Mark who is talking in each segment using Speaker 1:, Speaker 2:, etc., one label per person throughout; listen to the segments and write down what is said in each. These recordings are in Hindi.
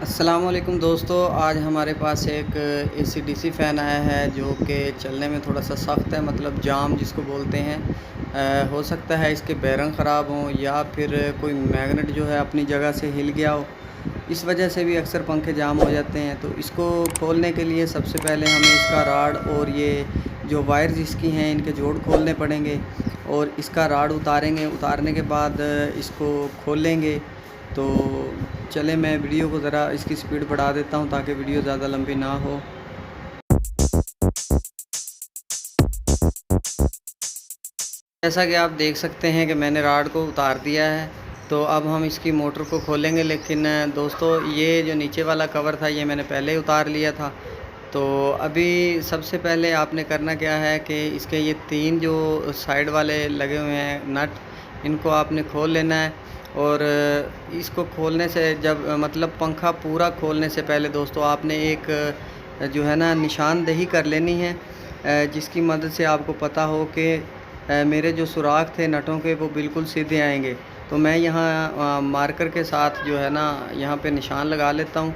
Speaker 1: अस्सलामुअलैकुम दोस्तों, आज हमारे पास एक एसी डीसी फ़ैन आया है जो कि चलने में थोड़ा सा सख्त है, मतलब जाम जिसको बोलते हैं। हो सकता है इसके बेरंग ख़राब हों या फिर कोई मैग्नेट जो है अपनी जगह से हिल गया हो। इस वजह से भी अक्सर पंखे जाम हो जाते हैं। तो इसको खोलने के लिए सबसे पहले हमें इसका राड और ये जो वायर्स इसकी हैं इनके जोड़ खोलने पड़ेंगे और इसका राड उतारेंगे। उतारने के बाद इसको खोलेंगे। तो चले मैं वीडियो को ज़रा इसकी स्पीड बढ़ा देता हूँ ताकि वीडियो ज़्यादा लंबी ना हो। जैसा कि आप देख सकते हैं कि मैंने राड को उतार दिया है। तो अब हम इसकी मोटर को खोलेंगे, लेकिन दोस्तों ये जो नीचे वाला कवर था ये मैंने पहले ही उतार लिया था। तो अभी सबसे पहले आपने करना क्या है कि इसके ये 3 जो साइड वाले लगे हुए हैं नट, इनको आपने खोल लेना है। और इसको खोलने से जब मतलब पंखा पूरा खोलने से पहले दोस्तों आपने एक जो है ना निशानदेही कर लेनी है, जिसकी मदद से आपको पता हो कि मेरे जो सुराख थे नटों के वो बिल्कुल सीधे आएंगे। तो मैं यहाँ मार्कर के साथ जो है ना यहाँ पे निशान लगा लेता हूँ,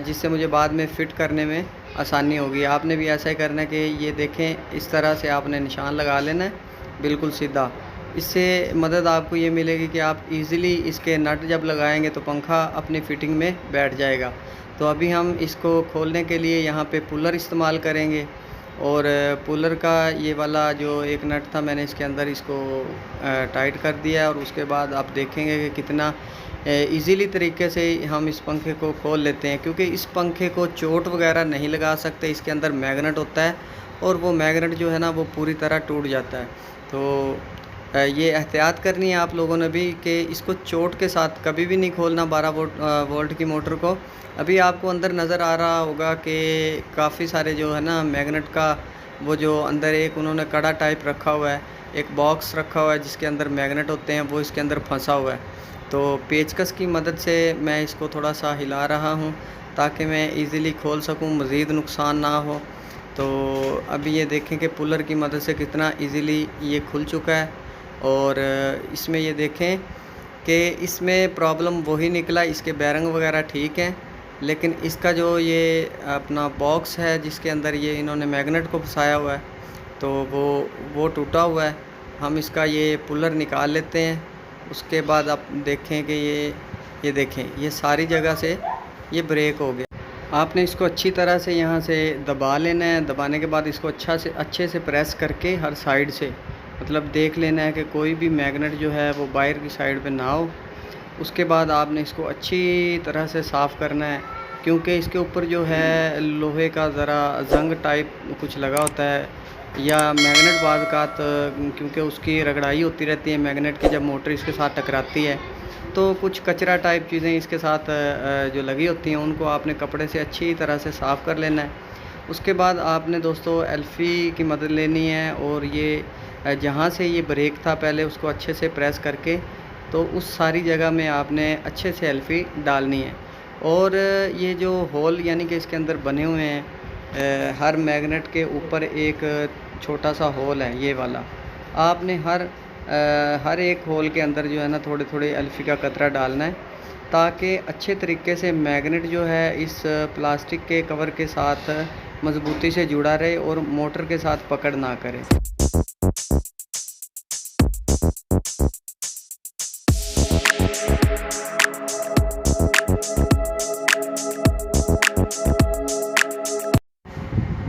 Speaker 1: जिससे मुझे बाद में फ़िट करने में आसानी होगी। आपने भी ऐसा ही करना है कि ये देखें, इस तरह से आपने निशान लगा लेना है बिल्कुल सीधा। इससे मदद आपको ये मिलेगी कि आप इजीली इसके नट जब लगाएंगे तो पंखा अपनी फ़िटिंग में बैठ जाएगा। तो अभी हम इसको खोलने के लिए यहाँ पे पुलर इस्तेमाल करेंगे। और पुलर का ये वाला जो एक नट था मैंने इसके अंदर इसको टाइट कर दिया है। और उसके बाद आप देखेंगे कि कितना इजीली तरीके से हम इस पंखे को खोल लेते हैं, क्योंकि इस पंखे को चोट वगैरह नहीं लगा सकते। इसके अंदर मैग्नेट होता है और वो मैग्नेट जो है ना वो पूरी तरह टूट जाता है। तो ये एहतियात करनी है आप लोगों ने भी कि इसको चोट के साथ कभी भी नहीं खोलना 12 वोल्ट की मोटर को। अभी आपको अंदर नज़र आ रहा होगा कि काफ़ी सारे जो है ना मैग्नेट का वो जो अंदर एक उन्होंने कड़ा टाइप रखा हुआ है, एक बॉक्स रखा हुआ है जिसके अंदर मैग्नेट होते हैं, वो इसके अंदर फंसा हुआ है। तो पेचकस की मदद से मैं इसको थोड़ा सा हिला रहा हूँ ताकि मैं इजीली खोल सकूँ, मज़ीद नुकसान ना हो। तो अभी ये देखें कि पुलर की मदद से कितना इजीली ये खुल चुका है। और इसमें ये देखें कि इसमें प्रॉब्लम वही निकला, इसके बेरंग वगैरह ठीक हैं, लेकिन इसका जो ये अपना बॉक्स है जिसके अंदर ये इन्होंने मैग्नेट को फंसाया हुआ है तो वो टूटा हुआ है। हम इसका ये पुलर निकाल लेते हैं। उसके बाद आप देखें कि ये देखें, ये सारी जगह से ये ब्रेक हो गया। आपने इसको अच्छी तरह से यहाँ से दबा लेना है। दबाने के बाद इसको अच्छे से प्रेस करके हर साइड से मतलब देख लेना है कि कोई भी मैग्नेट जो है वो बाहर की साइड पे ना हो। उसके बाद आपने इसको अच्छी तरह से साफ़ करना है, क्योंकि इसके ऊपर जो है लोहे का ज़रा जंग टाइप कुछ लगा होता है, या मैग्नेट बाज़ क्योंकि उसकी रगड़ाई होती रहती है मैग्नेट की जब मोटर इसके साथ टकराती है, तो कुछ कचरा टाइप चीज़ें इसके साथ जो लगी होती हैं उनको आपने कपड़े से अच्छी तरह से साफ़ कर लेना है। उसके बाद आपने दोस्तों एल्फ़ी की मदद लेनी है और ये जहाँ से ये ब्रेक था पहले उसको अच्छे से प्रेस करके तो उस सारी जगह में आपने अच्छे से एल्फ़ी डालनी है। और ये जो होल यानी कि इसके अंदर बने हुए हैं, हर मैग्नेट के ऊपर एक छोटा सा होल है ये वाला। आपने हर एक होल के अंदर जो है ना थोड़े थोड़े एल्फ़ी का कतरा डालना है, ताकि अच्छे तरीके से मैग्नेट जो है इस प्लास्टिक के कवर के साथ मज़बूती से जुड़ा रहे और मोटर के साथ पकड़ ना करे।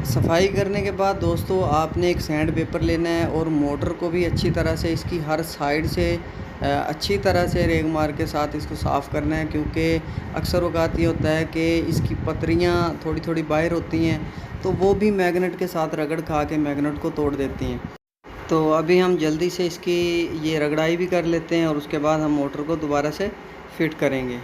Speaker 1: सफाई करने के बाद दोस्तों आपने एक सैंड पेपर लेना है और मोटर को भी अच्छी तरह से इसकी हर साइड से अच्छी तरह से रेग मार के साथ इसको साफ़ करना है, क्योंकि अक्सर औक़ात ये होता है कि इसकी पतरियाँ थोड़ी थोड़ी बाहर होती हैं तो वो भी मैग्नेट के साथ रगड़ खा के मैग्नेट को तोड़ देती हैं। तो अभी हम जल्दी से इसकी ये रगड़ाई भी कर लेते हैं और उसके बाद हम मोटर को दोबारा से फ़िट करेंगे।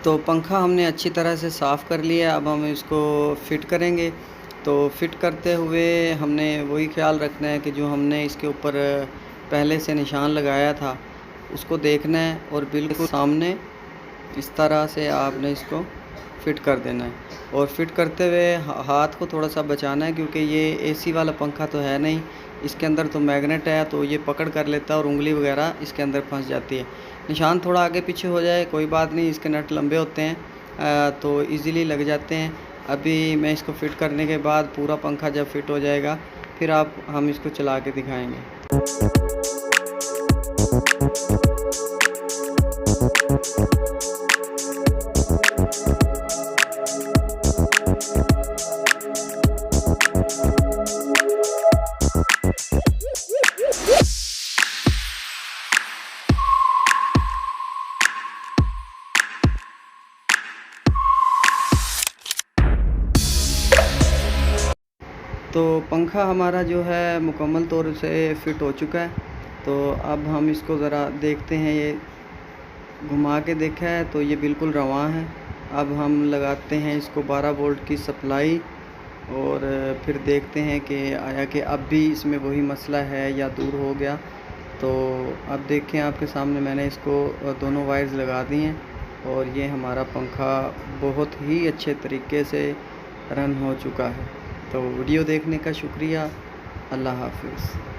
Speaker 1: तो पंखा हमने अच्छी तरह से साफ़ कर लिया, अब हम इसको फ़िट करेंगे। तो फ़िट करते हुए हमने वही ख्याल रखना है कि जो हमने इसके ऊपर पहले से निशान लगाया था उसको देखना है और बिल्कुल सामने इस तरह से आपने इसको फ़िट कर देना है। और फ़िट करते हुए हाथ को थोड़ा सा बचाना है, क्योंकि ये एसी वाला पंखा तो है नहीं, इसके अंदर तो मैग्नेट है, तो ये पकड़ कर लेता है और उंगली वगैरह इसके अंदर फंस जाती है। निशान थोड़ा आगे पीछे हो जाए कोई बात नहीं, इसके नट लंबे होते हैं तो इजीली लग जाते हैं। अभी मैं इसको फिट करने के बाद पूरा पंखा जब फिट हो जाएगा फिर हम इसको चला के दिखाएंगे। तो पंखा हमारा जो है मुकम्मल तौर से फ़िट हो चुका है। तो अब हम इसको ज़रा देखते हैं, ये घुमा के देखा है तो ये बिल्कुल रवां है। अब हम लगाते हैं इसको 12 वोल्ट की सप्लाई और फिर देखते हैं कि आया कि अब भी इसमें वही मसला है या दूर हो गया। तो अब देखें, आपके सामने मैंने इसको दोनों वायर्स लगा दी हैं और ये हमारा पंखा बहुत ही अच्छे तरीके से रन हो चुका है। तो वीडियो देखने का शुक्रिया। अल्लाह हाफ़िज़।